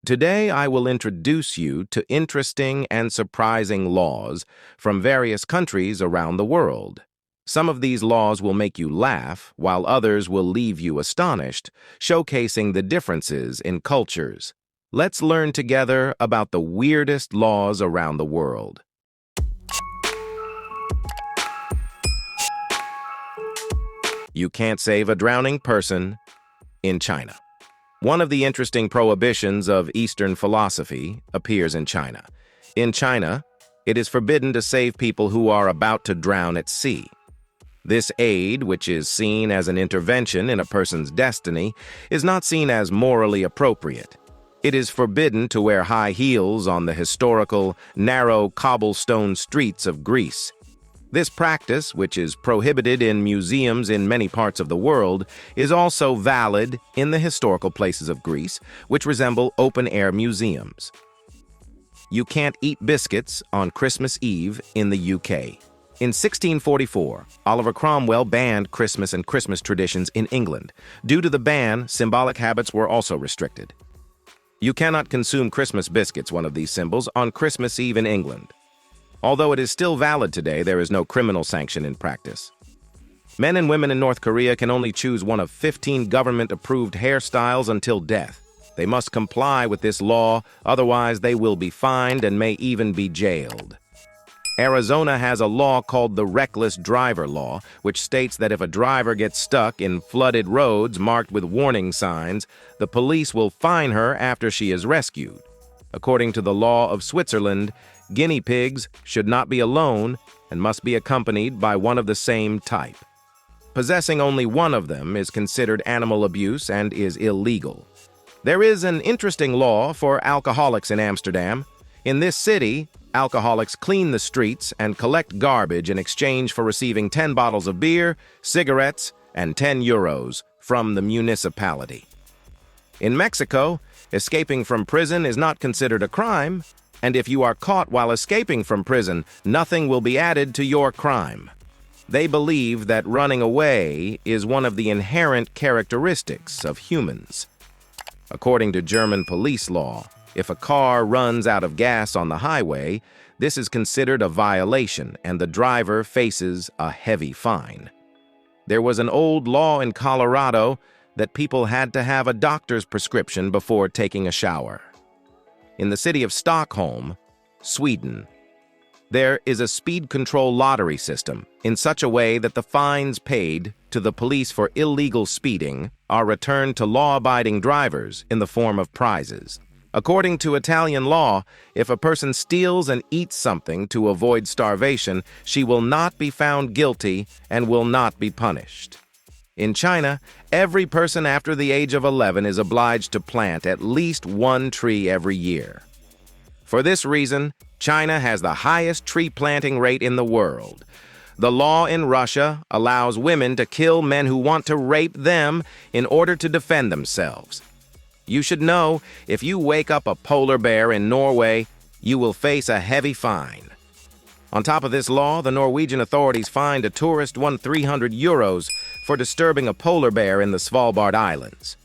Today, I will introduce you to interesting and surprising laws from various countries around the world. Some of these laws will make you laugh, while others will leave you astonished, showcasing the differences in cultures. Let's learn together about the weirdest laws around the world. You can't save a drowning person in China. One of the interesting prohibitions of Eastern philosophy appears in China. In China, it is forbidden to save people who are about to drown at sea. This aid, which is seen as an intervention in a person's destiny, is not seen as morally appropriate. It is forbidden to wear high heels on the historical, narrow cobblestone streets of Greece. This practice, which is prohibited in museums in many parts of the world, is also valid in the historical places of Greece, which resemble open-air museums. You can't eat biscuits on Christmas Eve in the UK. In 1644, Oliver Cromwell banned Christmas and Christmas traditions in England. Due to the ban, symbolic habits were also restricted. You cannot consume Christmas biscuits, one of these symbols, on Christmas Eve in England. Although it is still valid today, there is no criminal sanction in practice. Men and women in North Korea can only choose one of 15 government-approved hairstyles until death. They must comply with this law, otherwise they will be fined and may even be jailed. Arizona has a law called the Reckless Driver Law, which states that if a driver gets stuck in flooded roads marked with warning signs, the police will fine her after she is rescued. According to the law of Switzerland, guinea pigs should not be alone and must be accompanied by one of the same type. Possessing only one of them is considered animal abuse and is illegal. There is an interesting law for alcoholics in Amsterdam. In this city, alcoholics clean the streets and collect garbage in exchange for receiving 10 bottles of beer, cigarettes, and 10 euros from the municipality. In Mexico, escaping from prison is not considered a crime, and if you are caught while escaping from prison, nothing will be added to your crime. They believe that running away is one of the inherent characteristics of humans. According to German police law, if a car runs out of gas on the highway, this is considered a violation and the driver faces a heavy fine. There was an old law in Colorado that people had to have a doctor's prescription before taking a shower. In the city of Stockholm, Sweden, there is a speed control lottery system in such a way that the fines paid to the police for illegal speeding are returned to law-abiding drivers in the form of prizes. According to Italian law, if a person steals and eats something to avoid starvation, she will not be found guilty and will not be punished. In China, every person after the age of 11 is obliged to plant at least one tree every year. For this reason, China has the highest tree planting rate in the world. The law in Russia allows women to kill men who want to rape them in order to defend themselves. You should know, if you wake up a polar bear in Norway, you will face a heavy fine. On top of this law, the Norwegian authorities fined a tourist 300 euros for disturbing a polar bear in the Svalbard Islands.